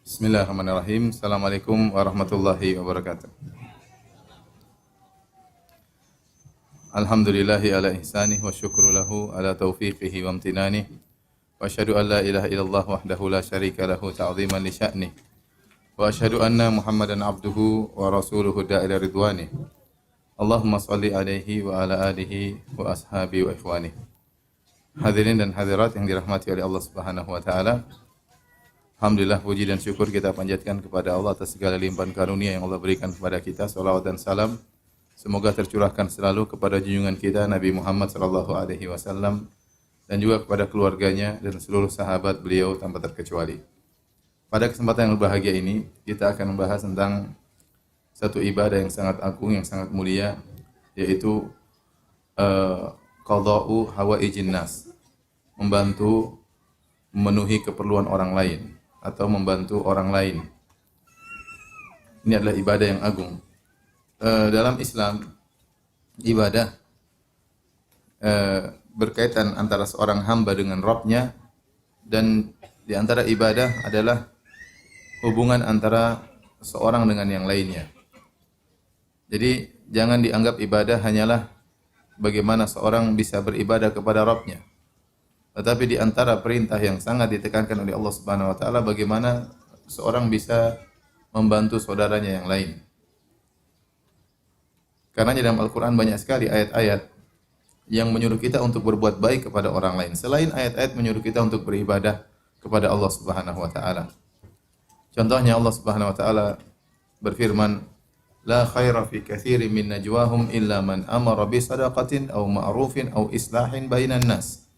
Bismillahirrahmanirrahim. Assalamualaikum warahmatullahi wabarakatuh. Alhamdulillahi ala ihsanih wa syukru lahu ala taufiqihi wa amtinanih. Wa asyhadu an la ilaha illallah wahdahu la syarika lahu ta'ziman li sya'nih. Wa asyhadu anna Muhammadan abduhu wa rasuluhu da'ila ridwanih. Allahumma salli alaihi wa ala alihi wa ashabi wa ikhwanih. Hadirin dan hadirat yang dirahmati oleh Allah Subhanahu wa taala. Alhamdulillah, puji dan syukur kita panjatkan kepada Allah atas segala limpahan karunia yang Allah berikan kepada kita. Salawat dan salam semoga tercurahkan selalu kepada junjungan kita Nabi Muhammad sallallahu alaihi wasallam dan juga kepada keluarganya dan seluruh sahabat beliau tanpa terkecuali. Pada kesempatan yang berbahagia ini, kita akan membahas tentang satu ibadah yang sangat agung, yang sangat mulia, yaitu qada'u hawaijin nas, membantu memenuhi keperluan orang lain atau membantu orang lain. Ini adalah ibadah yang agung. Dalam Islam, ibadah berkaitan antara seorang hamba dengan Rabb-nya, dan di antara ibadah adalah hubungan antara seorang dengan yang lainnya. Jadi jangan dianggap ibadah hanyalah bagaimana seorang bisa beribadah kepada Rabb-nya. Tetapi di antara perintah yang sangat ditekankan oleh Allah Subhanahu wa taala, bagaimana seorang bisa membantu saudaranya yang lain. Karena di dalam Al-Qur'an banyak sekali ayat-ayat yang menyuruh kita untuk berbuat baik kepada orang lain, selain ayat-ayat menyuruh kita untuk beribadah kepada Allah Subhanahu wa taala. Contohnya Allah Subhanahu wa taala berfirman, "La khaira fi katsirin min najwahum illa man amara bi shadaqatin aw ma'rufin aw islahin bainan nas."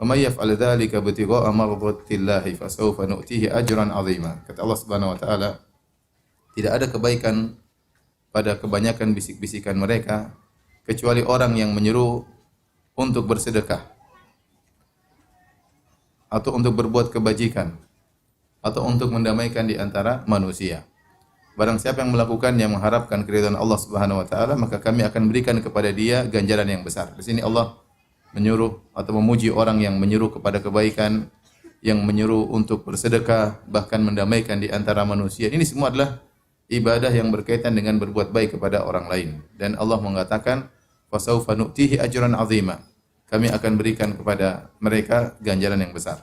Wa may yaf'al dzalika ibtigha'a mardhatillahi fasawfa nu'tihi ajran 'azima. Kata Allah Subhanahu wa taala, tidak ada kebaikan pada kebanyakan bisik-bisikan mereka kecuali orang yang menyeru untuk bersedekah atau untuk berbuat kebajikan atau untuk mendamaikan di antara manusia. Barang siapa yang melakukan yang mengharapkan keridhaan Allah Subhanahu wa taala, maka kami akan berikan kepada dia ganjaran yang besar. Di sini Allah menyuruh atau memuji orang yang menyuruh kepada kebaikan, yang menyuruh untuk bersedekah, bahkan mendamaikan di antara manusia. Ini semua adalah ibadah yang berkaitan dengan berbuat baik kepada orang lain. Dan Allah mengatakan, "Fasawfa nu'tihi ajran 'azima." Kami akan berikan kepada mereka ganjaran yang besar.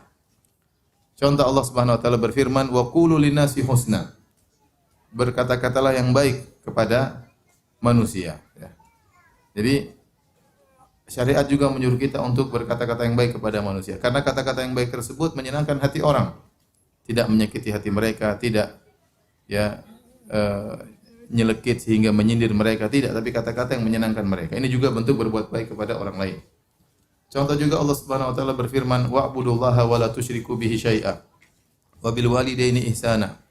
Contoh Allah Subhanahu wa taala berfirman, "Wa qulu linnasi husna." Berkata-katalah yang baik kepada manusia. Jadi syariat juga menyuruh kita untuk berkata-kata yang baik kepada manusia. Karena kata-kata yang baik tersebut menyenangkan hati orang. Tidak menyakiti hati mereka, tidak nyelekit sehingga menyindir mereka, tidak, tapi kata-kata yang menyenangkan mereka. Ini juga bentuk berbuat baik kepada orang lain. Contoh juga Allah Subhanahu wa taala berfirman, "Wa'budullaha wa la tusyriku bihi syai'a. Wa bil walidaini ihsana.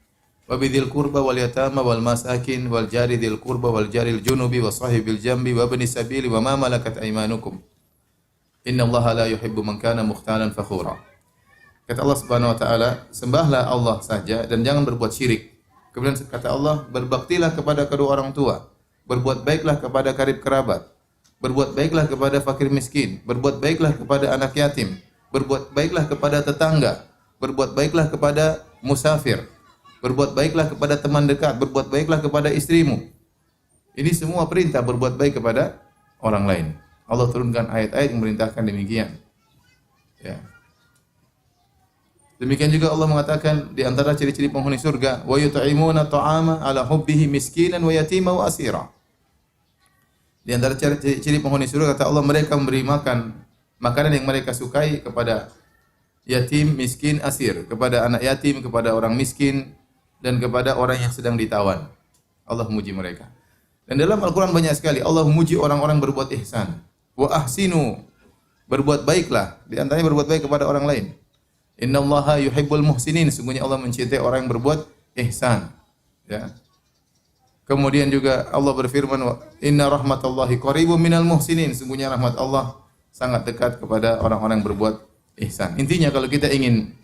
Wa bidzil qurba wal yatama wal masakin wal jari dzil qurba wal jaril junubi was sahibil jambi wa ibnis sabili wa ma malakat aymanukum. Innallaha la yuhibbu man kana mukhtalan fakhura." Kata Allah Subhanahu wa taala, sembahlah Allah saja dan jangan berbuat syirik. Kemudian kata Allah, berbaktilah kepada kedua orang tua, berbuat baiklah kepada karib kerabat, berbuat baiklah kepada fakir miskin, berbuat baiklah kepada anak yatim, berbuat baiklah kepada tetangga, berbuat baiklah kepada musafir, berbuat baiklah kepada teman dekat, berbuat baiklah kepada istrimu. Ini semua perintah berbuat baik kepada orang lain. Allah turunkan ayat-ayat yang merintahkan demikian. Ya. Demikian juga Allah mengatakan di antara ciri-ciri penghuni surga, wa yut'imuna ta'ama ala hubbihi miskinan wa yatima wa asira. Di antara ciri penghuni surga kata Allah, mereka memberi makan makanan yang mereka sukai kepada yatim, miskin, asir, kepada anak yatim, kepada orang miskin, dan kepada orang yang sedang ditawan. Allah memuji mereka. Dan dalam Al-Quran banyak sekali Allah memuji orang-orang berbuat ihsan. Wa ahsinu, berbuat baiklah. Di antaranya berbuat baik kepada orang lain. Innallaha yuhibbul muhsinin, sungguhnya Allah mencintai orang yang berbuat ihsan. Ya. Kemudian juga Allah berfirman, "Inna rahmatallahi qaribum minal muhsinin." Sungguhnya rahmat Allah sangat dekat kepada orang-orang yang berbuat ihsan. Intinya kalau kita ingin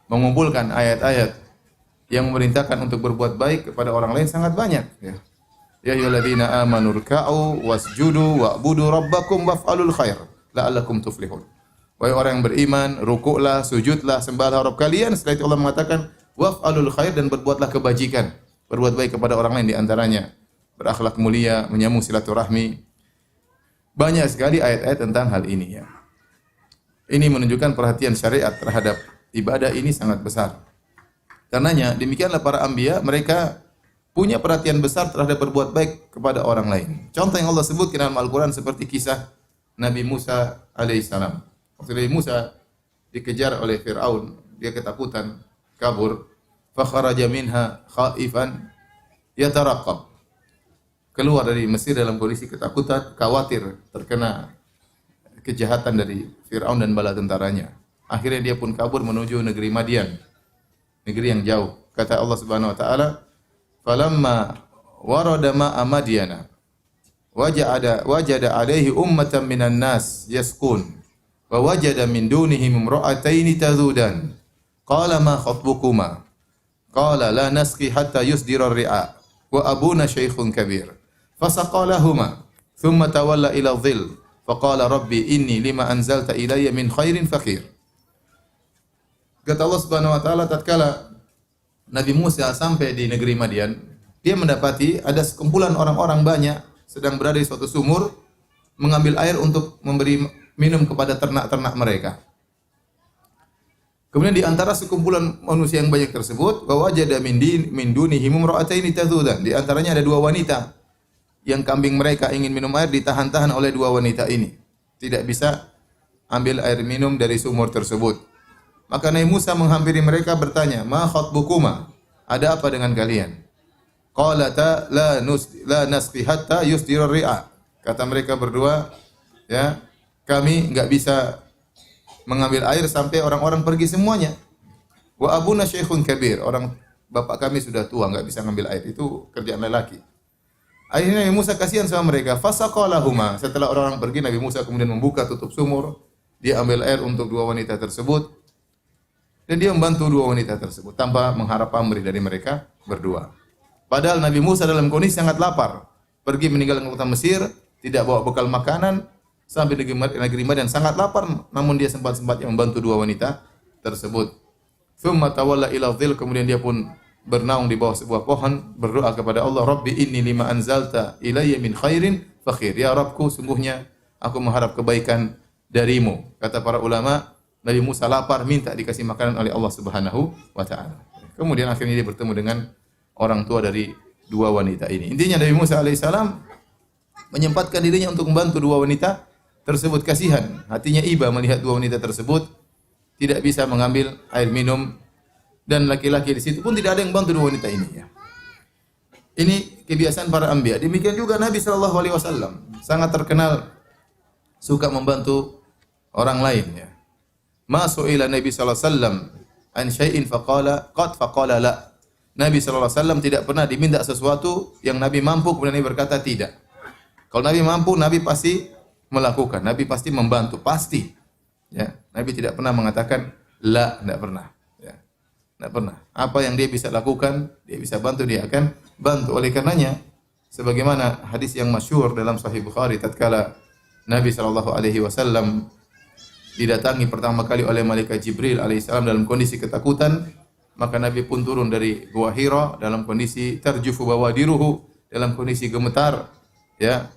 mengumpulkan ayat-ayat yang memerintahkan untuk berbuat baik kepada orang lain sangat banyak, ya. Ya ayyuhalladzina amanu ruk'u wasjudu wa'budu rabbakum waf'alul khair la'allakum tuflihun. Wahai orang yang beriman, rukuklah, sujudlah, sembahlah Rabb kalian. Setelah itu Allah mengatakan, waf'alul khair, dan berbuatlah kebajikan, berbuat baik kepada orang lain, di antaranya berakhlak mulia, menyambung silaturahmi. Banyak sekali ayat-ayat tentang hal ini ya. Ini menunjukkan perhatian syariat terhadap ibadah ini sangat besar. Karenanya demikianlah para anbiya, mereka punya perhatian besar terhadap berbuat baik kepada orang lain. Contoh yang Allah sebut dalam Al-Qur'an seperti kisah Nabi Musa alaihissalam. Waktu Nabi Musa dikejar oleh Fir'aun, dia ketakutan, kabur. Fa kharaja minha khaifan yataraqab. Keluar dari Mesir dalam kondisi ketakutan, khawatir terkena kejahatan dari Fir'aun dan bala tentaranya. Akhirnya dia pun kabur menuju negeri Madian, negeri yang jauh. Kata Allah Subhanahu wa taala, "Falamma warada ma'a Madyana wajada alaihi ummatan minan nas yasqun wa wajada min dunihim imra'ataini tazudan. Qala ma khatbukuma? Qala la nasqi hatta yusdira ar-ri'a wa abuna shaykhun kabir. Fasaqa lahumā thumma tawalla ila dhil faqala rabbi inni lima anzalta ilayya min khairin faqir." Kata Allah Subhanahu wa taala, tatkala Nabi Musa sampai di negeri Madian, dia mendapati ada sekumpulan orang-orang banyak sedang berada di suatu sumur mengambil air untuk memberi minum kepada ternak-ternak mereka. Kemudian di antara sekumpulan manusia yang banyak tersebut, wa wajada min dunihim imra'ataini tazudan. Di antaranya ada dua wanita yang kambing mereka ingin minum air, ditahan-tahan oleh dua wanita ini. Tidak bisa ambil air minum dari sumur tersebut. Maka Nabi Musa menghampiri mereka bertanya, "Ma khatbukuma? Ada apa dengan kalian?" Qalata la nasqi hatta yusdira ri'a. Kata mereka berdua, ya, kami enggak bisa mengambil air sampai orang-orang pergi semuanya. Wa abuna shaykhun kabir. Orang bapak kami sudah tua, enggak bisa ngambil air. Itu kerjaan lelaki. Akhirnya Nabi Musa kasihan sama mereka. Fasaqalahuma. Setelah orang-orang pergi, Nabi Musa kemudian membuka tutup sumur. Dia ambil air untuk dua wanita tersebut. Dan dia membantu dua wanita tersebut tanpa mengharap pamrih dari mereka berdua. Padahal Nabi Musa dalam kondisi sangat lapar, pergi meninggalkan kota Mesir, tidak bawa bekal makanan, sampai negeri Madian sangat lapar, namun dia sempat-sempatnya membantu dua wanita tersebut. Tsumma tawalla ila dhil, kemudian dia pun bernaung di bawah sebuah pohon, berdoa kepada Allah, Rabbi inni lima anzalta ilayya min khairin fakhir. Ya Rabbku, sungguhnya aku mengharap kebaikan darimu. Kata para ulama, Nabi Musa lapar, minta dikasih makanan oleh Allah Subhanahu wa taala. Kemudian akhirnya dia bertemu dengan orang tua dari dua wanita ini. Intinya Nabi Musa alaihissalam menyempatkan dirinya untuk membantu dua wanita tersebut. Kasihan, hatinya iba melihat dua wanita tersebut tidak bisa mengambil air minum, dan laki-laki di situ pun tidak ada yang bantu dua wanita ini. Ya. Ini kebiasaan para anbiya. Demikian juga Nabi sallallahu alaihi wasallam sangat terkenal suka membantu orang lain. Ya. Ma su'ila Nabi sallallahu alaihi wasallam an syai'in faqala la. Nabi sallallahu alaihi wasallam tidak pernah diminta sesuatu yang Nabi mampu kemudian Nabi berkata tidak. Kalau Nabi mampu, Nabi pasti melakukan, Nabi pasti membantu, pasti. Ya, Nabi tidak pernah mengatakan la, tidak pernah. Ya. Tidak pernah. Apa yang dia bisa lakukan, dia bisa bantu, dia akan bantu. Oleh karenanya, sebagaimana hadis yang masyhur dalam Sahih Bukhari, tatkala Nabi sallallahu alaihi wasallam didatangi pertama kali oleh malaikat Jibril alaihissalam dalam kondisi ketakutan, maka Nabi pun turun dari Gua Hira dalam kondisi tarjufu bawadiruhu, dalam kondisi gemetar, ya.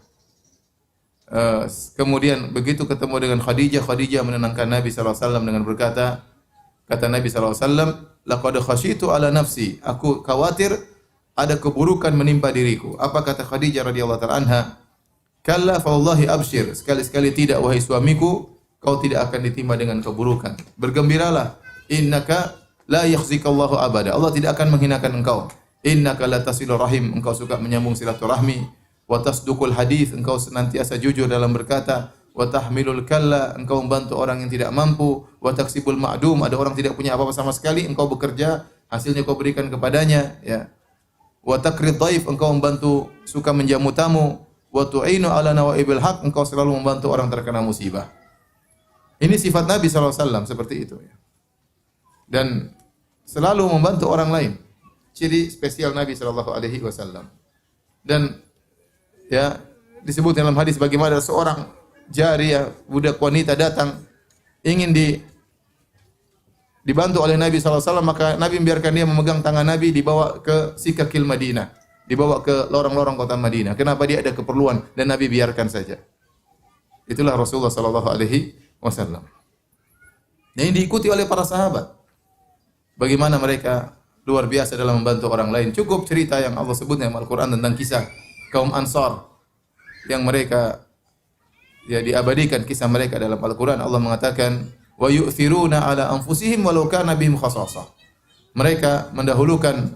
Kemudian begitu ketemu dengan Khadijah menenangkan Nabi sallallahu alaihi wasallam dengan berkata, kata Nabi sallallahu alaihi wasallam, laqad khasyitu ala nafsi, aku khawatir ada keburukan menimpa diriku. Apa kata Khadijah radhiyallahu taala anha? Kalla fa wallahi abshir, sekali-sekali tidak wahai suamiku, kau tidak akan ditimpa dengan keburukan. Bergembiralah, innaka la yakhzikallahu abada. Allah tidak akan menghinakan engkau. Innaka la tasilur rahim, engkau suka menyambung silaturahmi. Wa tasduqul hadis, engkau senantiasa jujur dalam berkata. Wa tahmilul kalla, engkau membantu orang yang tidak mampu. Wa taksibul ma'dum, ada orang tidak punya apa-apa sama sekali, engkau bekerja, hasilnya kau berikan kepadanya, ya. Wa takrid dhaif, engkau membantu suka menjamu tamu. Wa tu'inu ala nawaibil haq, engkau selalu membantu orang terkena musibah. Ini sifat Nabi SAW seperti itu. Dan selalu membantu orang lain. Ciri spesial Nabi SAW. Dan ya disebut dalam hadis bagaimana seorang jariyah, budak wanita datang ingin dibantu oleh Nabi SAW, maka Nabi membiarkan dia memegang tangan Nabi, dibawa ke Sikakil Madinah, dibawa ke lorong-lorong kota Madinah. Kenapa? Dia ada keperluan dan Nabi biarkan saja. Itulah Rasulullah sallallahu alaihi wasallam. Nah, ini diikuti oleh para sahabat. Bagaimana mereka luar biasa dalam membantu orang lain. Cukup cerita yang Allah sebut dalam Al-Qur'an tentang kisah kaum Ansar yang mereka diabadikan kisah mereka dalam Al-Qur'an. Allah mengatakan wa yu'thiruna ala anfusihim walau kana bihim khasasah. Mereka mendahulukan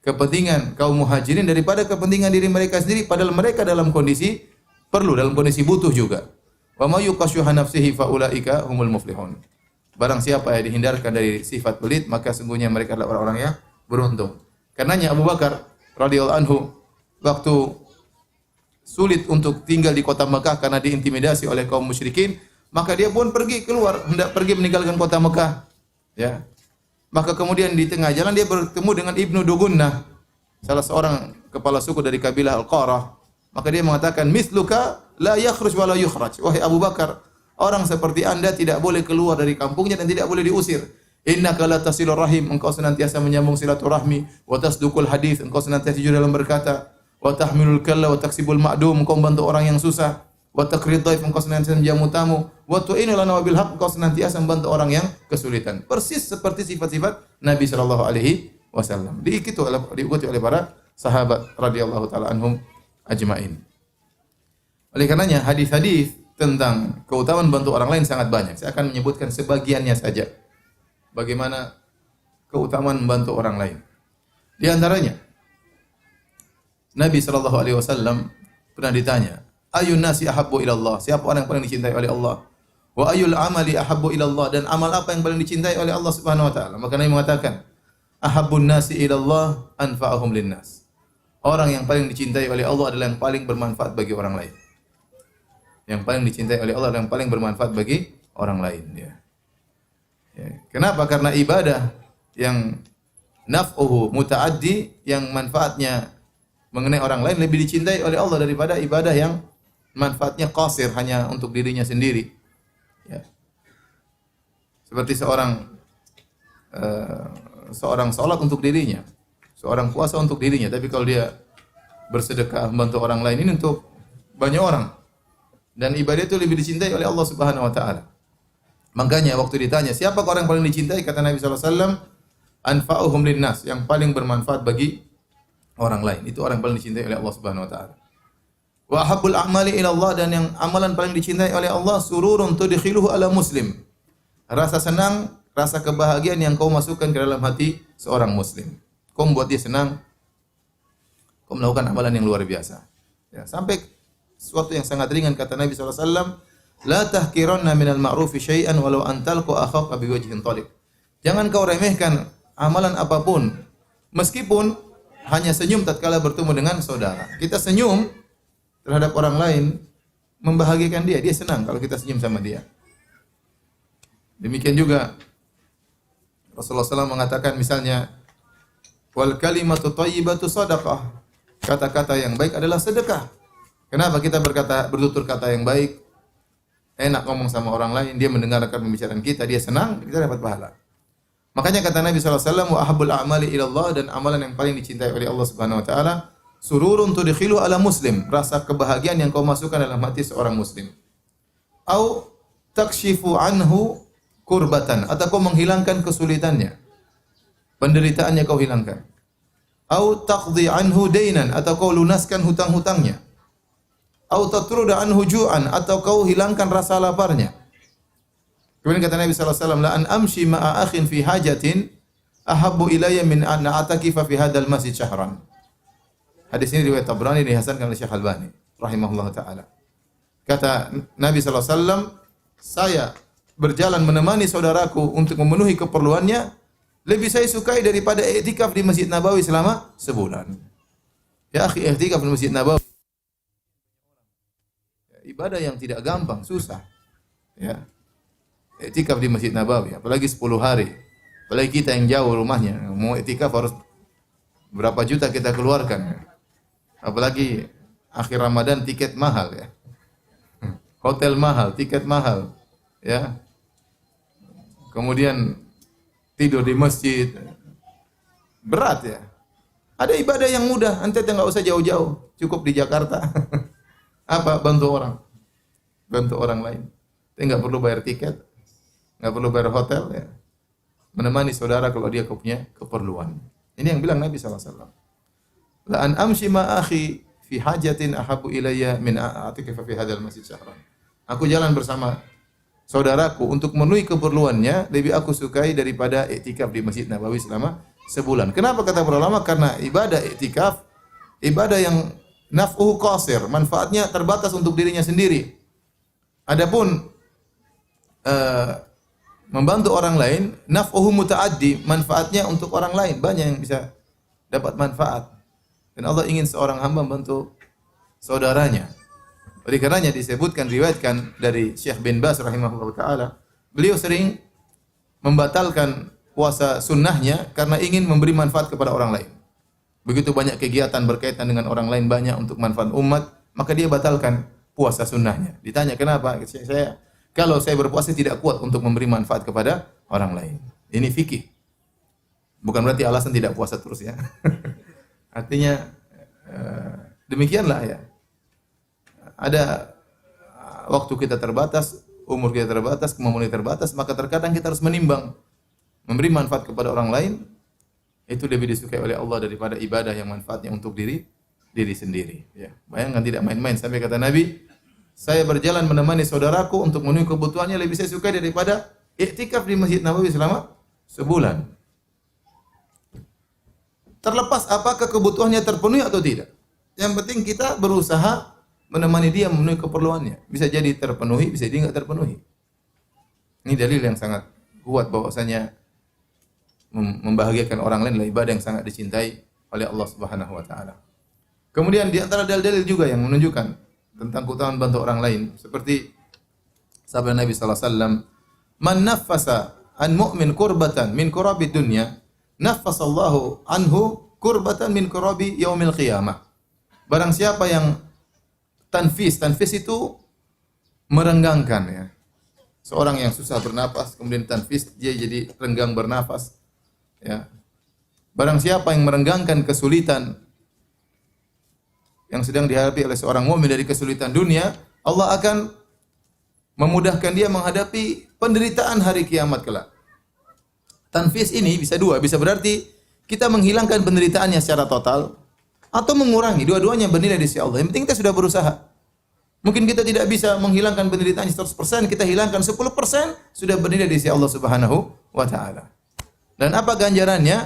kepentingan kaum muhajirin daripada kepentingan diri mereka sendiri, padahal mereka dalam kondisi perlu, dalam kondisi butuh juga. Wa may yuqashuha nafsihi fa ulaika humul muflihun. Barang siapa yang dihindarkan dari sifat pelit, maka sungguhnya mereka adalah orang-orang yang beruntung. Karenanya Abu Bakar radhiyallahu anhu waktu sulit untuk tinggal di kota Mekah karena diintimidasi oleh kaum musyrikin, maka dia pun pergi keluar, hendak pergi meninggalkan kota Mekah. Ya. Maka kemudian di tengah jalan dia bertemu dengan Ibnu Dugunnah, salah seorang kepala suku dari kabilah Al-Qarah. Maka dia mengatakan, "Mithluka la yakhruj wa la yukhraj." Wahai Abu Bakar, orang seperti Anda tidak boleh keluar dari kampungnya dan tidak boleh diusir. Innaka la tasilur rahim, engkau senantiasa menyambung silaturahmi, wa tasduqul hadis, engkau senantiasa jujur dalam berkata, wa tahmilul kalla wa taksibul ma'dum, engkau membantu orang yang susah, wa taqrid dhaif, engkau senantiasa menjamu tamu, wa tu'inu lana bil haqq, engkau senantiasa membantu orang yang kesulitan. Persis seperti sifat-sifat Nabi sallallahu alaihi wasallam. Diikuti oleh para sahabat radhiyallahu taala anhum ajmain. Oleh karenanya hadis-hadis tentang keutamaan bantu orang lain sangat banyak. Saya akan menyebutkan sebagiannya saja. Bagaimana keutamaan membantu orang lain. Di antaranya Nabi sallallahu alaihi wasallam pernah ditanya, "Ayyun nasi ahabbu ila Allah?" Siapa orang yang paling dicintai oleh Allah? "Wa ayyul amali ahabbu ila Allah?" Dan amal apa yang paling dicintai oleh Allah Subhanahu wa taala? Maka Nabi mengatakan, "Ahabbun nasi ila Allah anfa'uhum linnas." Orang yang paling dicintai oleh Allah adalah yang paling bermanfaat bagi orang lain. Yang paling dicintai oleh Allah adalah yang paling bermanfaat bagi orang lain. Ya. Kenapa? Karena ibadah yang naf'uhu muta'addi, yang manfaatnya mengenai orang lain lebih dicintai oleh Allah daripada ibadah yang manfaatnya qasir, hanya untuk dirinya sendiri. Ya. Seperti seorang salat untuk dirinya, seorang puasa untuk dirinya, tapi kalau dia bersedekah membantu orang lain, ini untuk banyak orang. Dan ibadah itu lebih dicintai oleh Allah Subhanahu wa taala. Makanya waktu ditanya, siapa orang yang paling dicintai? Kata Nabi sallallahu alaihi wasallam, anfa'uhum linnas, yang paling bermanfaat bagi orang lain. Itu orang yang paling dicintai oleh Allah Subhanahu wa taala. Wa habbul a'mali ila Allah, dan yang amalan paling dicintai oleh Allah, sururun tudkhiluhu ala muslim. Rasa senang, rasa kebahagiaan yang kau masukkan ke dalam hati seorang muslim. Kau membuat dia senang, kau melakukan amalan yang luar biasa. Ya, sampai sesuatu yang sangat ringan, kata Nabi sallallahu alaihi wasallam, la tahkiranna minal ma'rufi syai'an walau an talqa akhaka biwajhin thaliq. Jangan kau remehkan amalan apapun, meskipun hanya senyum tatkala bertemu dengan saudara. Kita senyum terhadap orang lain membahagiakan dia, dia senang kalau kita senyum sama dia. Demikian juga Rasulullah SAW mengatakan misalnya, wal kalimatu thayyibatu shadaqah. Kata-kata yang baik adalah sedekah. Kenapa kita bertutur kata yang baik? Enak ngomong sama orang lain, dia mendengarkan pembicaraan kita, dia senang, kita dapat pahala. Makanya kata Nabi sallallahu alaihi wasallam, wa ahabbul a'mali ila Allah, dan amalan yang paling dicintai oleh Allah Subhanahu wa taala, sururun tudkhilu ala muslim, rasa kebahagiaan yang kau masukkan dalam hati seorang muslim. Au takshifu anhu kurbatan, atau kau menghilangkan kesulitannya, penderitaannya kau hilangkan. Au taqdi anhu dainan, atau kau lunaskan hutang-hutangnya. Au tatruda anhu ju'an, atau kau hilangkan rasa laparnya. Kemudian kata Nabi sallallahu alaihi wasallam, la an amshi ma'a akhin fi hajatin ahabbu ilayya min an a'takifa fi hadzal masjid syahran. Hadis ini riwayat Tabrani, dihasankan oleh Syekh Albani rahimahullah taala. Kata Nabi sallallahu alaihi wasallam, saya berjalan menemani saudaraku untuk memenuhi keperluannya, lebih saya sukai daripada i'tikaf di Masjid Nabawi selama sebulan. Ya akhi, i'tikaf di Masjid Nabawi ibadah yang tidak gampang, susah. Ya. I'tikaf di Masjid Nabawi, apalagi 10 hari. Apalagi kita yang jauh rumahnya, mau i'tikaf harus berapa juta kita keluarkan. Apalagi akhir Ramadan, tiket mahal ya. Hotel mahal, tiket mahal. Ya. Kemudian tidur di masjid. Berat ya. Ada ibadah yang mudah, ente nggak usah jauh-jauh, cukup di Jakarta. Apa? Bantu orang. Bantu orang lain. Ente nggak perlu bayar tiket, nggak perlu bayar hotel ya. Menemani saudara kalau dia punya keperluan. Ini yang bilang Nabi SAW. La an amshi ma akhi fi hajatin ahabu ilayya min a'atikifa fi hadzal masjid syahran. Aku jalan bersama saudaraku untuk memenuhi keperluannya lebih aku sukai daripada iktikaf di Masjid Nabawi selama sebulan. Kenapa kata para ulama? Karena ibadah iktikaf ibadah yang naf'uhu qasir, manfaatnya terbatas untuk dirinya sendiri. Adapun membantu orang lain, naf'uhu muta'addi, manfaatnya untuk orang lain, banyak yang bisa dapat manfaat. Dan Allah ingin seorang hamba membantu saudaranya. Oleh karenanya disebutkan, riwayatkan dari Syekh bin Baz rahimahullah ta'ala, beliau sering membatalkan puasa sunnahnya karena ingin memberi manfaat kepada orang lain. Begitu banyak kegiatan berkaitan dengan orang lain banyak untuk manfaat umat, maka dia batalkan puasa sunnahnya. Ditanya kenapa? Kalau saya berpuasa tidak kuat untuk memberi manfaat kepada orang lain. Ini fikih. Bukan berarti alasan tidak puasa terus ya. Artinya demikianlah ya. Ada waktu kita terbatas, umur kita terbatas, kemampuan kita terbatas, maka terkadang kita harus menimbang. Memberi manfaat kepada orang lain itu lebih disukai oleh Allah daripada ibadah yang manfaatnya untuk diri sendiri. Ya. Bayangkan tidak main-main sampai kata Nabi, saya berjalan menemani saudaraku untuk memenuhi kebutuhannya lebih saya sukai daripada iktikaf di Masjid Nabawi selama sebulan. Terlepas apakah kebutuhannya terpenuhi atau tidak. Yang penting kita berusaha menemani dia memenuhi keperluannya. Bisa jadi terpenuhi, bisa jadi enggak terpenuhi. Ini dalil yang sangat kuat bahwasanya membahagiakan orang lain adalah ibadah yang sangat dicintai oleh Allah Subhanahu wa taala. Kemudian di antara dalil-dalil juga yang menunjukkan tentang keutamaan bantu orang lain seperti sabda Nabi sallallahu alaihi wasallam, "Man naffasa an mu'min kurbatan min kurabi dunya, naffasallahu anhu kurbatan min kurabi yaumil qiyamah." Barang siapa yang tanfis itu merenggangkan ya. Seorang yang susah bernapas kemudian tanfis dia jadi renggang bernafas. Ya. Barang siapa yang merenggangkan kesulitan yang sedang dihadapi oleh seorang mukmin dari kesulitan dunia, Allah akan memudahkan dia menghadapi penderitaan hari kiamat kelak. Tanfis ini bisa dua, bisa berarti kita menghilangkan penderitaannya secara total atau mengurangi, dua-duanya bernilai di sisi Allah. Yang penting kita sudah berusaha. Mungkin kita tidak bisa menghilangkan penderitaan 100%, kita hilangkan 10%, sudah bernilai di sisi Allah Subhanahu wa taala. Dan apa ganjarannya?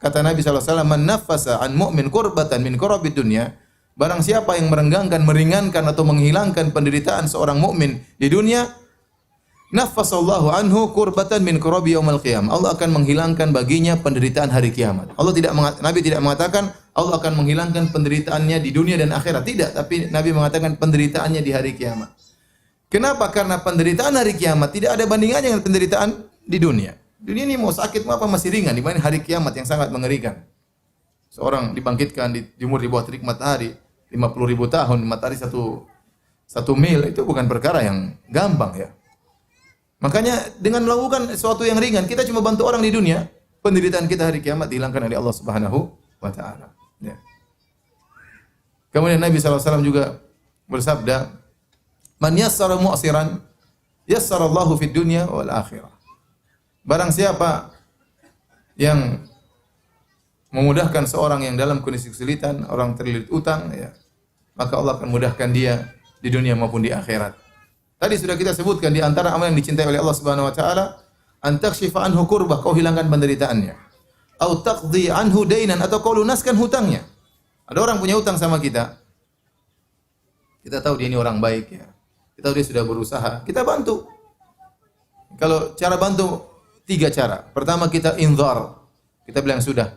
Kata Nabi sallallahu alaihi wasallam, "Man naffasa an mu'min kurbatan min kurabid dunya." Barang siapa yang merenggangkan, meringankan atau menghilangkan penderitaan seorang mukmin di dunia, naffasallahu anhu kurbatan min kurabi yaumil qiyamah. Allah akan menghilangkan baginya penderitaan hari kiamat. Nabi tidak mengatakan Allah akan menghilangkan penderitaannya di dunia dan akhirat. Tidak, tapi Nabi mengatakan penderitaannya di hari kiamat. Kenapa? Karena penderitaan hari kiamat tidak ada bandingannya dengan penderitaan di dunia. Dunia ini mau sakit mau apa masih ringan dibanding hari kiamat yang sangat mengerikan. Seorang dibangkitkan dijemur di bawah terik matahari 50.000 tahun, matahari satu mil, itu bukan perkara yang gampang ya. Makanya dengan melakukan sesuatu yang ringan, kita cuma bantu orang di dunia, penderitaan kita hari kiamat dihilangkan oleh Allah Subhanahu wa taala. Ya. Kemudian Nabi SAW juga bersabda, "Man yassara mu'siran, yassarallahu fid dunya wal akhirah." Barang siapa yang memudahkan seorang yang dalam kondisi kesulitan, orang terlilit utang, ya, maka Allah akan mudahkan dia di dunia maupun di akhirat. Tadi sudah kita sebutkan di antara amal yang dicintai oleh Allah Subhanahu wa taala, an takshifa anhu kurbah, kau hilangkan penderitaannya. Au taqdi anhu dainan, atau kau lunaskan hutangnya. Ada orang punya hutang sama kita. Kita tahu dia ini orang baik ya. Kita tahu dia sudah berusaha, kita bantu. Kalau cara bantu 3 cara. Pertama kita inzar. Kita bilang sudah.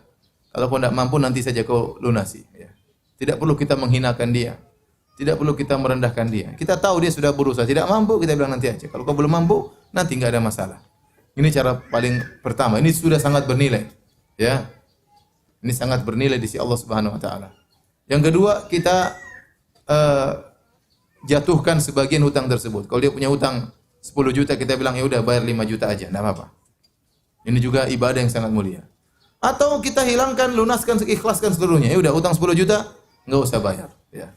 Kalau kau tidak mampu nanti saja kau lunasi. Ya. Tidak perlu kita menghinakan dia. Tidak perlu kita merendahkan dia. Kita tahu dia sudah berusaha. Tidak mampu, kita bilang nanti aja. Kalau kau belum mampu, nanti enggak ada masalah. Ini cara paling pertama. Ini sudah sangat bernilai. Ya. Ini sangat bernilai di sisi Allah Subhanahu wa taala. Yang kedua, kita jatuhkan sebagian hutang tersebut. Kalau dia punya hutang 10 juta, kita bilang ya udah bayar 5 juta aja, enggak apa-apa. Ini juga ibadah yang sangat mulia. Atau kita hilangkan, lunaskan, ikhlaskan seluruhnya. Ya udah, utang 10 juta enggak usah bayar, ya.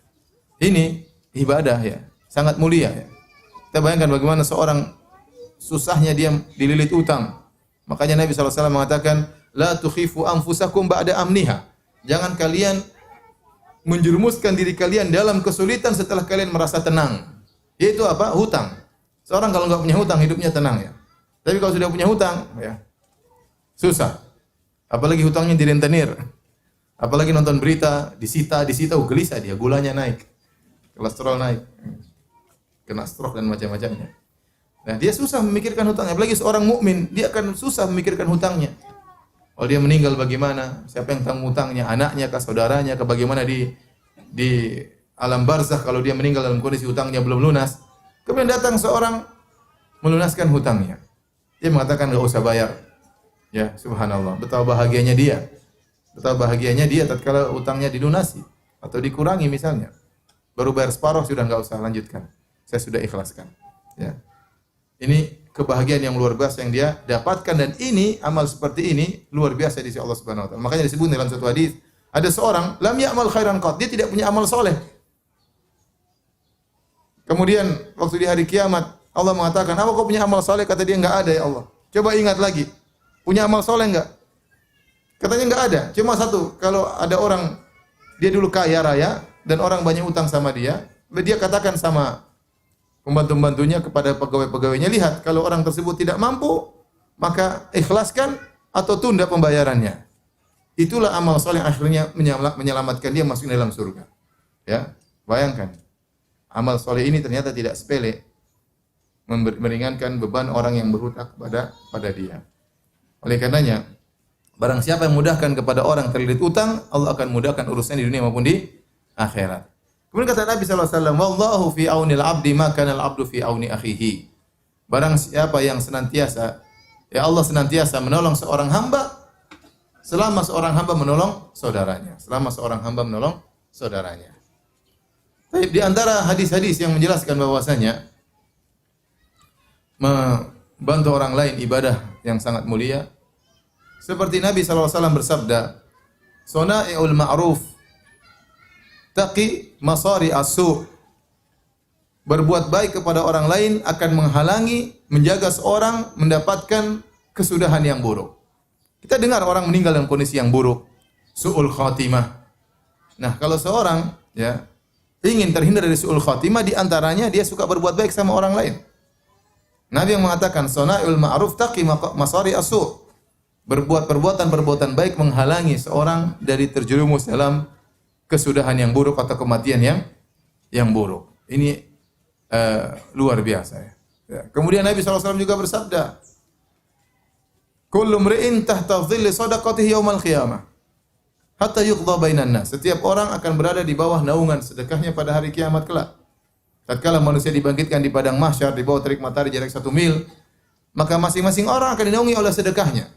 Ini ibadah ya, sangat mulia ya. Kita bayangkan bagaimana seorang susahnya dia dililit utang. Makanya Nabi SAW mengatakan, la tukhifu anfusakum ba'da amniha. Jangan kalian menjerumuskan diri kalian dalam kesulitan setelah kalian merasa tenang. Yaitu apa? Hutang. Seorang kalau enggak punya hutang, hidupnya tenang ya. Tapi kalau sudah punya hutang, ya susah. Apalagi hutangnya direntenir. Apalagi nonton berita, disita, gelisah dia, gulanya naik. Kolesterol naik. Kena stroke dan macam-macamnya. Nah, dia susah memikirkan hutangnya. Apalagi seorang mukmin, dia akan susah memikirkan hutangnya. Kalau dia meninggal bagaimana? Siapa yang tanggung hutangnya? Anaknya kah, saudaranya kah? Bagaimana di alam barzakh kalau dia meninggal dalam kondisi hutangnya belum lunas? Kemudian datang seorang melunaskan hutangnya. Dia mengatakan enggak usah bayar. Ya, subhanallah. Betapa bahagianya dia. Betapa bahagianya dia tatkala hutangnya dilunasi atau dikurangi misalnya. Baru bayar separuh sudah enggak usah lanjutkan. Saya sudah ikhlaskan. Ya. Ini kebahagiaan yang luar biasa yang dia dapatkan dan ini amal seperti ini luar biasa di sisi Allah Subhanahu wa taala. Makanya disebut dalam satu hadis, ada seorang lam ya'mal khairan qat, dia tidak punya amal soleh. Kemudian waktu di hari kiamat Allah mengatakan, "Apa kau punya amal soleh?" Kata dia, "Enggak ada ya Allah." Coba ingat lagi. Punya amal soleh enggak? Katanya enggak ada. Cuma satu, kalau ada orang dia dulu kaya raya dan orang banyak utang sama dia katakan sama pembantu-pembantunya kepada pegawai-pegawainya, lihat kalau orang tersebut tidak mampu, maka ikhlaskan atau tunda pembayarannya. Itulah amal soleh akhirnya menyelamatkan dia masuk dalam surga. Ya, bayangkan. Amal soleh ini ternyata tidak sepele, meringankan beban orang yang berhutang pada dia. Oleh karenanya, barang siapa yang mudahkan kepada orang terlilit utang, Allah akan mudahkan urusan di dunia maupun di akhirat. Kemudian kata Nabi SAW, "Wallahu fi aunil abdi ma kana al-abdu fi auni akhihi." Barang siapa yang senantiasa, ya Allah senantiasa menolong seorang hamba selama seorang hamba menolong saudaranya. Selama seorang hamba menolong saudaranya. Tapi di antara hadis-hadis yang menjelaskan bahwasanya membantu orang lain ibadah yang sangat mulia. Seperti Nabi SAW bersabda, "Sona'i'ul ma'ruf taqi masari as-su'." Berbuat baik kepada orang lain akan menghalangi, menjaga seorang mendapatkan kesudahan yang buruk. Kita dengar orang meninggal dalam kondisi yang buruk, su'ul khatimah. Nah, kalau seorang ya ingin terhindar dari su'ul khatimah, di antaranya dia suka berbuat baik sama orang lain. Nabi yang mengatakan, "Sona'i'ul ma'ruf taqi masari as-su'." Berbuat perbuatan baik menghalangi seorang dari terjerumus dalam kesudahan yang buruk atau kematian yang buruk. Ini luar biasa ya. Kemudian Nabi SAW juga bersabda, "Kullu mri'in tahta dhilli shadaqatihi yaumal qiyamah hatta yuqda bainan nas." Setiap orang akan berada di bawah naungan sedekahnya pada hari kiamat kelak. Tatkala manusia dibangkitkan di padang mahsyar di bawah terik matahari jarak 1 mil, maka masing-masing orang akan dinaungi oleh sedekahnya.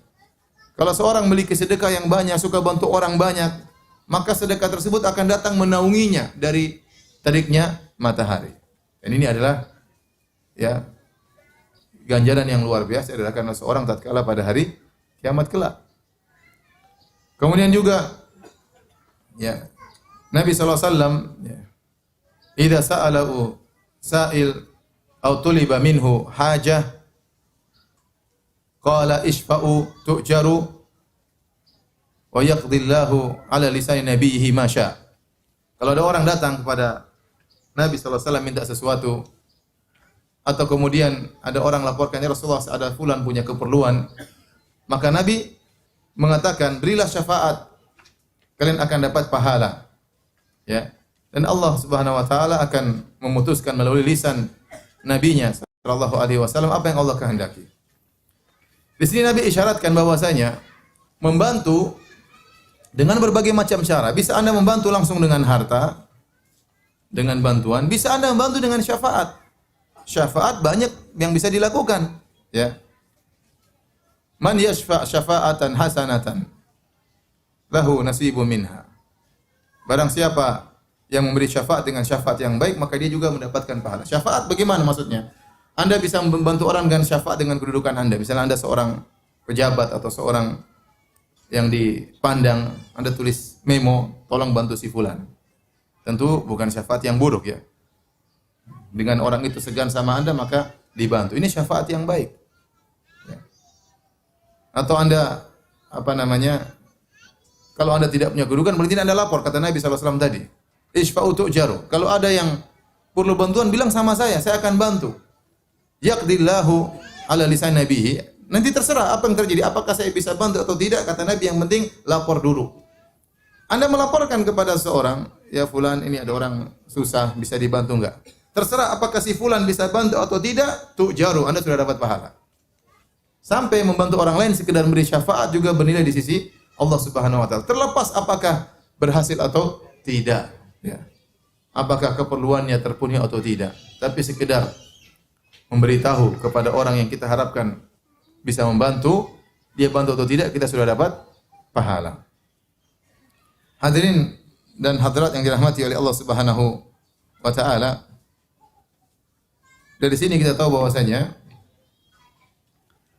Kalau seorang memiliki sedekah yang banyak, suka bantu orang banyak, maka sedekah tersebut akan datang menaunginya dari teriknya matahari. Dan ini adalah ya ganjaran yang luar biasa adalah karena seorang tatkala pada hari kiamat kelak. Kemudian juga ya Nabi SAW ya, idza sa'alahu sa'il aw tuliba minhu hajah qala ishfa'u tu'jaru wa yaqdillahu ala lisan nabiyhi ma syaa. Kalau ada orang datang kepada Nabi SAW minta sesuatu, atau kemudian ada orang laporkan, "Ya Rasulullah, ada fulan punya keperluan." Maka Nabi mengatakan, "Berilah syafaat, kalian akan dapat pahala." Ya. Dan Allah Subhanahu wa taala akan memutuskan melalui lisan nabinya sallallahu alaihi wasallam apa yang Allah kehendaki. Di sini Nabi isyaratkan bahwasanya membantu dengan berbagai macam cara. Bisa Anda membantu langsung dengan harta, dengan bantuan, bisa Anda membantu dengan syafaat. Syafaat banyak yang bisa dilakukan, ya. Man yashfa' syafa'atan hasanatan lahu nasibu minha. Barang siapa yang memberi syafaat dengan syafaat yang baik, maka dia juga mendapatkan pahala. Syafaat bagaimana maksudnya? Anda bisa membantu orang dengan syafaat dengan kedudukan Anda. Misalnya Anda seorang pejabat atau seorang yang dipandang, Anda tulis memo, tolong bantu si fulan. Tentu bukan syafaat yang buruk ya. Dengan orang itu segan sama Anda maka dibantu. Ini syafaat yang baik. Ya. Atau Anda kalau Anda tidak punya kedudukan, berarti Anda lapor, kata Nabi SAW tadi. Ishfa'u tu'jaru. Kalau ada yang perlu bantuan, bilang sama saya akan bantu. Yaqdillahu ala lisan nabihi. Nanti terserah apa yang terjadi, apakah saya bisa bantu atau tidak, kata Nabi, yang penting lapor dulu. Anda melaporkan kepada seorang, ya fulan ini ada orang susah, bisa dibantu enggak? Terserah apakah si fulan bisa bantu atau tidak, tu'jaru, Anda sudah dapat pahala. Sampai membantu orang lain sekedar memberi syafaat juga bernilai di sisi Allah Subhanahu wa taala. Terlepas apakah berhasil atau tidak, ya. Apakah keperluannya terpenuhi atau tidak. Tapi sekedar memberitahu kepada orang yang kita harapkan bisa membantu, dia bantu atau tidak, kita sudah dapat pahala. Hadirin dan hadirat yang dirahmati oleh Allah Subhanahu wa taala. Dari sini kita tahu bahwasanya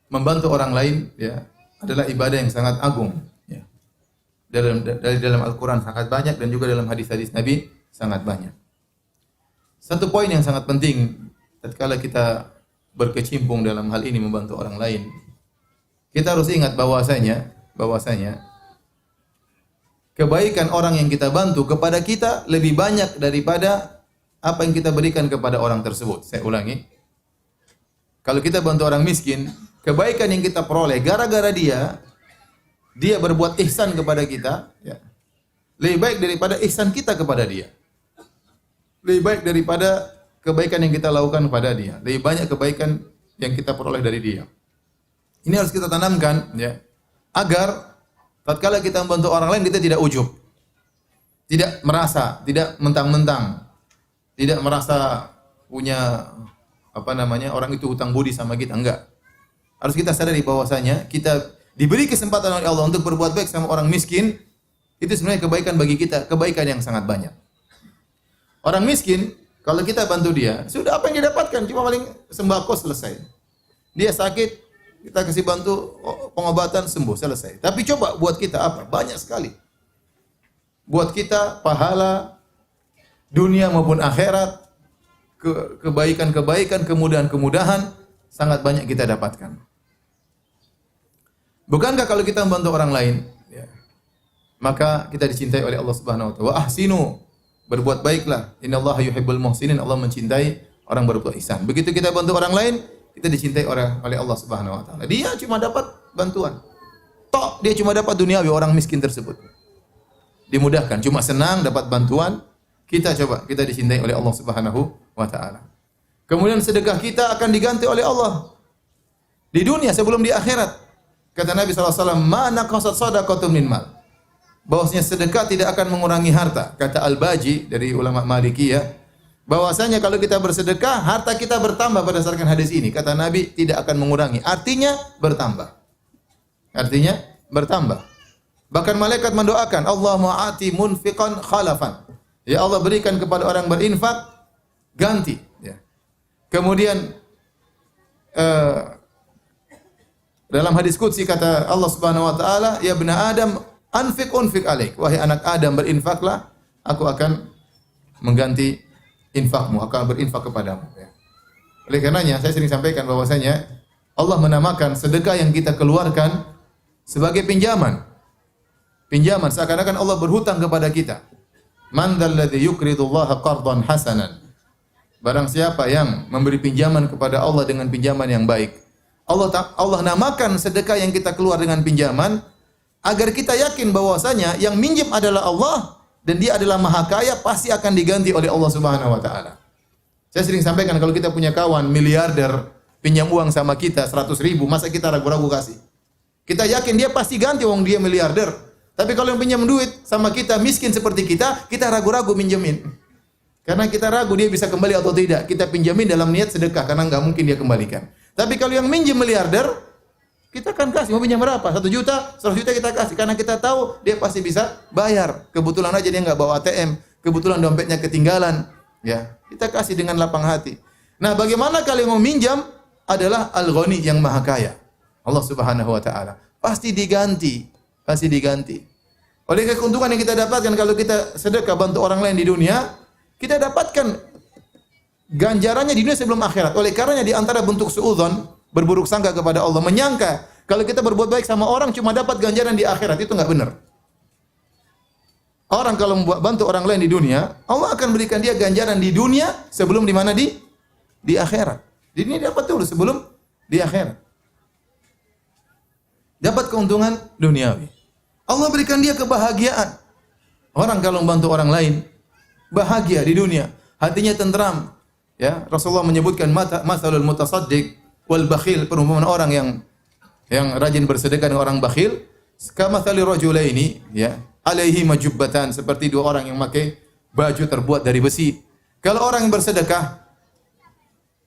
membantu orang lain ya adalah ibadah yang sangat agung ya. Dari dalam Al-Qur'an sangat banyak dan juga dalam hadis-hadis Nabi sangat banyak. Satu poin yang sangat penting tatkala kita berkecimpung dalam hal ini membantu orang lain, kita harus ingat bahwasanya kebaikan orang yang kita bantu kepada kita lebih banyak daripada apa yang kita berikan kepada orang tersebut. Saya ulangi. Kalau kita bantu orang miskin, kebaikan yang kita peroleh gara-gara dia berbuat ihsan kepada kita, ya, lebih baik daripada ihsan kita kepada dia. Lebih baik daripada kebaikan yang kita lakukan kepada dia. Lebih banyak kebaikan yang kita peroleh dari dia. Ini harus kita tanamkan, ya, agar tatkala kita membantu orang lain kita tidak ujub, tidak merasa, tidak mentang-mentang, tidak merasa punya orang itu hutang budi sama kita, enggak. Harus kita sadari bahwasanya kita diberi kesempatan oleh Allah untuk berbuat baik sama orang miskin, itu sebenarnya kebaikan bagi kita, kebaikan yang sangat banyak. Orang miskin, kalau kita bantu dia, sudah apa yang dia dapatkan? Cuma paling sembako selesai. Dia sakit, kita kasih bantu pengobatan, sembuh, selesai. Tapi coba buat kita apa? Banyak sekali. Buat kita pahala dunia maupun akhirat, kebaikan-kebaikan, kemudahan-kemudahan sangat banyak kita dapatkan. Bukankah kalau kita membantu orang lain, ya, maka kita dicintai oleh Allah Subhanahu wa taala. Wa ahsinu, berbuat baiklah. Innallaha yuhibbul muhsinin. Allah mencintai orang berbuat ihsan. Begitu kita bantu orang lain, kita dicintai oleh Allah Subhanahu wa taala. Dia cuma dapat bantuan. Dia cuma dapat duniawi, orang miskin tersebut. Dimudahkan, cuma senang dapat bantuan. Kita dicintai oleh Allah Subhanahu wa taala. Kemudian sedekah kita akan diganti oleh Allah di dunia sebelum di akhirat. Kata Nabi SAW, "Ma naqasat shadaqatun min mal." Bahwasanya sedekah tidak akan mengurangi harta. Kata Al-Baji dari ulama Malikiyah, bahwasanya kalau kita bersedekah, harta kita bertambah berdasarkan hadis ini. Kata Nabi, tidak akan mengurangi. Artinya bertambah. Bahkan malaikat mendoakan, Allahumma ati munfiqan khalafan. Ya Allah, berikan kepada orang berinfak ganti. Ya. Kemudian dalam hadis qudsi kata Allah Subhanahu wa taala, ya bna Adam anfiq unfiq alaik. Wahai anak Adam, berinfaklah, aku akan mengganti infakmu, akan berinfak kepadamu. Ya. Oleh karenanya saya sering sampaikan bahwasanya Allah menamakan sedekah yang kita keluarkan sebagai pinjaman. Pinjaman, seakan-akan Allah berhutang kepada kita. Man dzalladzi yuqridullaha qardan hasanan. Barang siapa yang memberi pinjaman kepada Allah dengan pinjaman yang baik. Allah namakan sedekah yang kita keluar dengan pinjaman agar kita yakin bahwasanya yang minjem adalah Allah dan Dia adalah Maha Kaya, pasti akan diganti oleh Allah Subhanahu wa taala. Saya sering sampaikan kalau kita punya kawan miliarder pinjam uang sama kita 100.000, masa kita ragu-ragu kasih? Kita yakin dia pasti ganti, wong dia miliarder. Tapi kalau yang pinjam duit sama kita miskin seperti kita ragu-ragu minjemin. Karena kita ragu dia bisa kembali atau tidak. Kita pinjamin dalam niat sedekah karena enggak mungkin dia kembalikan. Tapi kalau yang minjem miliarder, kita akan kasih. Mau pinjam berapa? 1 juta, 100 juta kita kasih. Karena kita tahu dia pasti bisa bayar. Kebetulan aja dia nggak bawa ATM. Kebetulan dompetnya ketinggalan. Ya, kita kasih dengan lapang hati. Nah, bagaimana kalau yang mau minjam adalah Al-Ghani yang Maha Kaya. Allah Subhanahu wa taala. Pasti diganti, pasti diganti. Oleh keuntungan yang kita dapatkan kalau kita sedekah bantu orang lain di dunia, kita dapatkan ganjarannya di dunia sebelum akhirat. Oleh karenanya di antara bentuk suudzon, berburuk sangka kepada Allah, menyangka kalau kita berbuat baik sama orang cuma dapat ganjaran di akhirat, itu enggak benar. Orang kalau bantu orang lain di dunia, Allah akan berikan dia ganjaran di dunia sebelum di mana di akhirat. Di dunia dapat dulu sebelum di akhirat. Dapat keuntungan duniawi. Allah berikan dia kebahagiaan. Orang kalau membantu orang lain bahagia di dunia, hatinya tentram. Ya, Rasulullah menyebutkan masalul mutasaddiq wal bakhil, perumpamaan orang yang rajin bersedekah dengan orang bakhil, kamatsali rajulaini, ya, alaihi majubbatan, seperti dua orang yang memakai baju terbuat dari besi. Kalau orang yang bersedekah,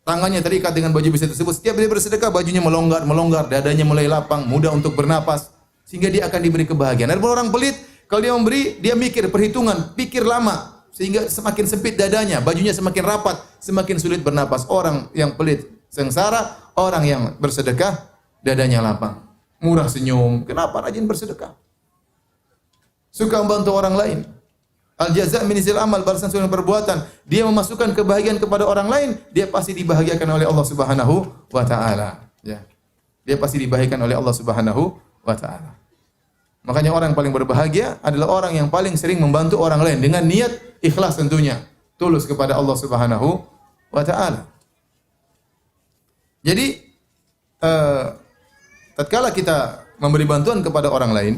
tangannya terikat dengan baju besi tersebut, setiap dia bersedekah bajunya melonggar, dadanya mulai lapang, mudah untuk bernapas, sehingga dia akan diberi kebahagiaan. Adapun orang pelit, kalau dia memberi, dia mikir perhitungan, pikir lama, sehingga semakin sempit dadanya, bajunya semakin rapat, semakin sulit bernapas. Orang yang pelit sengsara, orang yang bersedekah dadanya lapang, murah senyum. Kenapa? Rajin bersedekah, suka membantu orang lain. Al jaza' min jinsil amal, balasan sesuai dengan perbuatan. Dia memasukkan kebahagiaan kepada orang lain, dia pasti dibahagiakan oleh Allah Subhanahu wa taala. Ya. Dia pasti dibahagiakan oleh Allah Subhanahu wa taala. Makanya orang yang paling berbahagia adalah orang yang paling sering membantu orang lain dengan niat ikhlas tentunya, tulus kepada Allah Subhanahu wa taala. Jadi tatkala kita memberi bantuan kepada orang lain,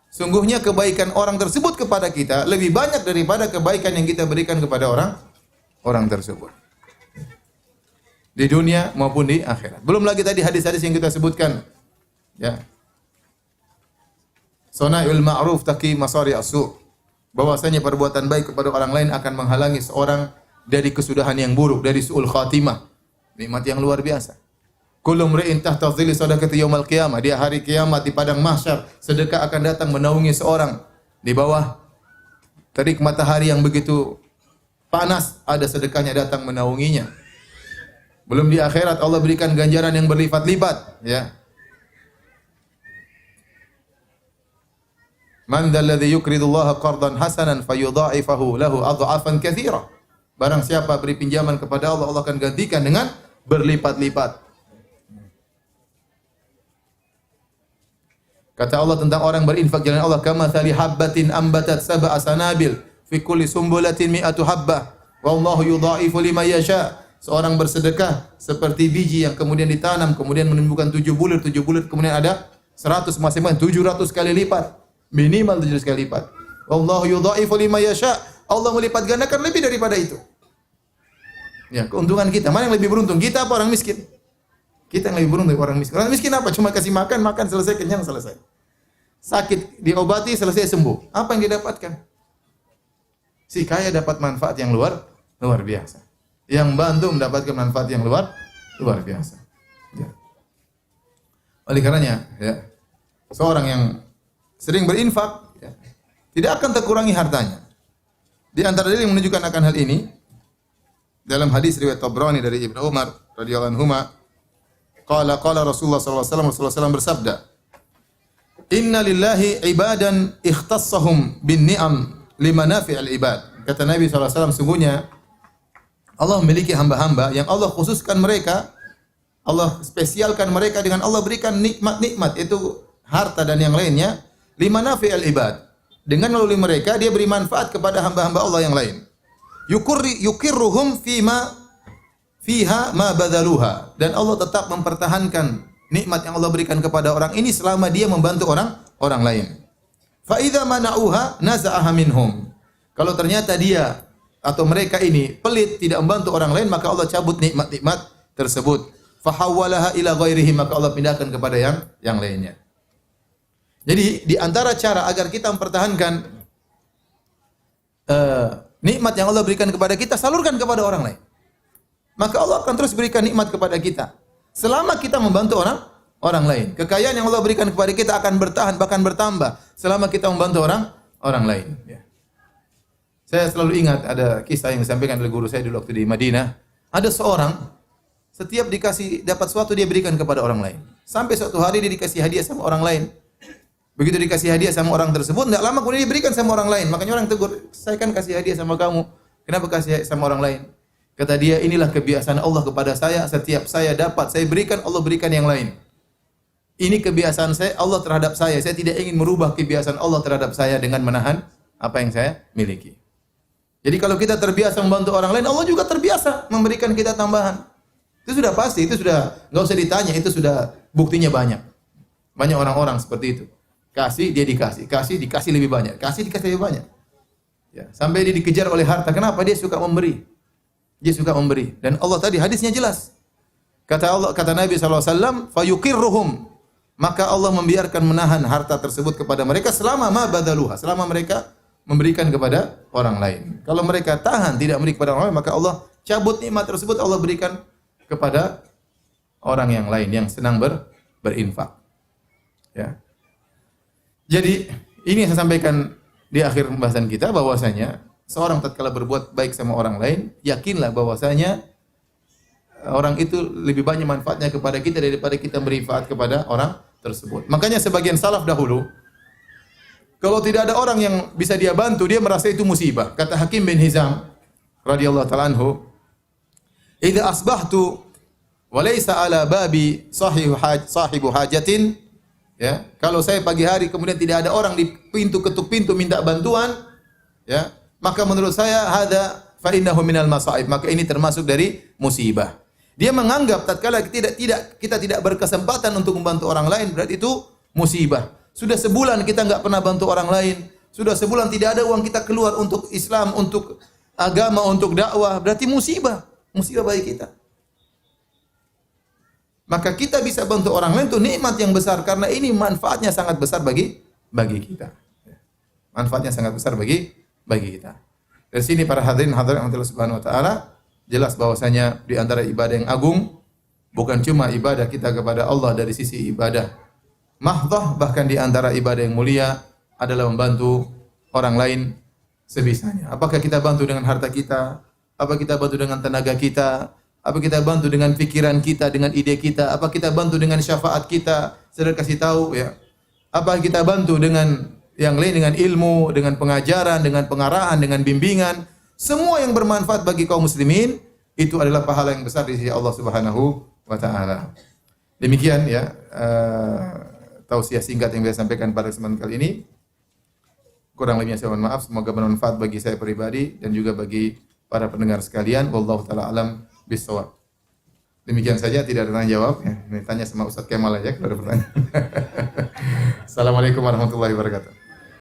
sungguhnya kebaikan orang tersebut kepada kita lebih banyak daripada kebaikan yang kita berikan kepada orang tersebut. Di dunia maupun di akhirat. Belum lagi tadi hadis-hadis yang kita sebutkan. Ya. Sona'ul ma'ruf taqi masari as-su'. Bahwasanya perbuatan baik kepada orang lain akan menghalangi seorang dari kesudahan yang buruk, dari su'ul khatimah. Nikmat yang luar biasa. Kullu mri'in tahta dhilli sadaqati yaumil qiyamah. Di hari kiamat di padang mahsyar, sedekah akan datang menaungi seorang. Di bawah terik matahari yang begitu panas, ada sedekahnya datang menaunginya. Belum di akhirat Allah berikan ganjaran yang berlipat-lipat, ya. Man dzalladzi yuqridullaha qardan hasanan fayudha'ifahu lahu adha'afan katsira. Barang siapa beri pinjaman kepada Allah, Allah akan gantikan dengan berlipat-lipat. Kata Allah tentang orang berinfak jalan Allah, kamatsali habbatin ambatat sab'a sanabil fi kulli sumbulatin mi'atu habbah wallahu yudha'ifu liman yasha. Seorang bersedekah seperti biji yang kemudian ditanam, kemudian menumbuhkan 7 bulir kemudian ada 100 masing-masing 700 kali lipat. Minimal 700 kali lipat. Wallahu yudha'ifu liman yasha. Allah melipat gandakan lebih daripada itu. Ya, keuntungan kita. Mana yang lebih beruntung? Kita apa orang miskin? Kita yang lebih beruntung dari orang miskin. Orang miskin apa? Cuma kasih makan, selesai, kenyang, selesai. Sakit diobati, selesai, sembuh. Apa yang didapatkan? Si kaya dapat manfaat yang luar biasa. Yang bantu mendapatkan manfaat yang luar biasa. Ya. Oleh karenanya, ya, seorang yang sering berinfak, ya, tidak akan terkurangi hartanya. Di antara dalil yang menunjukkan akan hal ini, dalam hadis riwayat Tabrani dari Ibnu Umar radhiyallahu anhuma, qala Rasulullah sallallahu alaihi wasallam bersabda, "Inna lillahi ibadan ikhtassahum bin ni'am limanafi'il ibad." Kata Nabi sallallahu alaihi wasallam, sungguhnya Allah memiliki hamba-hamba yang Allah khususkan mereka, Allah spesialkan mereka dengan Allah berikan nikmat-nikmat, itu harta dan yang lainnya, limanafi'il ibad. Dengan melalui mereka dia beri manfaat kepada hamba-hamba Allah yang lain. Yukirruhum fiha ma badzaluha, dan Allah tetap mempertahankan nikmat yang Allah berikan kepada orang ini selama dia membantu orang lain. Fa idza mana'uha naza'aha minhum. Kalau ternyata dia atau mereka ini pelit, tidak membantu orang lain, maka Allah cabut nikmat-nikmat tersebut. Fa hawwalaha ila ghairihi, maka Allah pindahkan kepada yang lainnya. Jadi di antara cara agar kita mempertahankan nikmat yang Allah berikan kepada kita, salurkan kepada orang lain. Maka Allah akan terus berikan nikmat kepada kita selama kita membantu orang lain. Kekayaan yang Allah berikan kepada kita akan bertahan, bahkan bertambah selama kita membantu orang lain. Ya. Saya selalu ingat ada kisah yang disampaikan oleh guru saya dulu waktu di Madinah. Ada seorang setiap dapat sesuatu dia berikan kepada orang lain. Sampai suatu hari dia dikasih hadiah sama orang lain. Begitu dikasih hadiah sama orang tersebut, tidak lama kemudian diberikan sama orang lain. Makanya orang tegur, saya kan kasih hadiah sama kamu, kenapa kasih sama orang lain? Kata dia, inilah kebiasaan Allah kepada saya. Setiap saya dapat, saya berikan, Allah berikan yang lain. Ini kebiasaan saya, Allah terhadap saya. Saya tidak ingin merubah kebiasaan Allah terhadap saya dengan menahan apa yang saya miliki. Jadi kalau kita terbiasa membantu orang lain, Allah juga terbiasa memberikan kita tambahan. Itu sudah pasti, itu sudah nggak usah ditanya, itu sudah buktinya banyak. Banyak orang-orang seperti itu. Kasih, dia dikasih. Kasih, dikasih lebih banyak. Kasih, dikasih lebih banyak. Ya, sampai dia dikejar oleh harta. Kenapa? Dia suka memberi. Dia suka memberi. Dan Allah tadi hadisnya jelas. Kata Allah, kata Nabi SAW, fayuqirruhum. Maka Allah membiarkan menahan harta tersebut kepada mereka selama ma badaluha. Selama mereka memberikan kepada orang lain. Kalau mereka tahan tidak memberi kepada orang lain, maka Allah cabut nikmat tersebut, Allah berikan kepada orang yang lain yang senang berinfak. Ya. Jadi ini yang saya sampaikan di akhir pembahasan kita, bahwasanya seorang tatkala berbuat baik sama orang lain, yakinlah bahwasanya orang itu lebih banyak manfaatnya kepada kita daripada kita bermanfaat kepada orang tersebut. Makanya sebagian salaf dahulu, kalau tidak ada orang yang bisa dia bantu, dia merasa itu musibah. Kata Hakim bin Hizam radhiyallahu ta'ala anhu, "Idza asbahtu wa laysa ala babi sahibu hajatin." Ya, kalau saya pagi hari kemudian tidak ada orang di pintu, ketuk pintu minta bantuan, ya, maka menurut saya hada fa innahu minal masaib, maka ini termasuk dari musibah. Dia menganggap tatkala kita tidak berkesempatan untuk membantu orang lain, berarti itu musibah. Sudah sebulan kita enggak pernah bantu orang lain. Sudah sebulan tidak ada uang kita keluar untuk Islam, untuk agama, untuk dakwah, berarti musibah. Musibah bagi kita. Maka kita bisa bantu orang lain itu nikmat yang besar karena ini manfaatnya sangat besar bagi kita. Manfaatnya sangat besar bagi kita. Dari sini para hadirin Allah Subhanahu wa taala, jelas bahwasanya di antara ibadah yang agung bukan cuma ibadah kita kepada Allah dari sisi ibadah mahdhah, bahkan di antara ibadah yang mulia adalah membantu orang lain sebisanya. Apakah kita bantu dengan harta kita? Apa kita bantu dengan tenaga kita? Apa kita bantu dengan pikiran kita, dengan ide kita? Apa kita bantu dengan syafaat kita? Saudara kasih tahu ya. Apa kita bantu dengan yang lain, dengan ilmu, dengan pengajaran, dengan pengarahan, dengan bimbingan? Semua yang bermanfaat bagi kaum muslimin itu adalah pahala yang besar di sisi Allah Subhanahu wa taala. Demikian ya tausiah singkat yang saya sampaikan pada kesempatan kali ini. Kurang lebihnya saya mohon maaf, semoga bermanfaat bagi saya pribadi dan juga bagi para pendengar sekalian. Wallahu taala alam bisawab. Demikian saja, tidak ada tanya jawab ya. Ini tanya sama Ustaz Kemal aja kalau ada pertanyaan. Assalamualaikum warahmatullahi wabarakatuh.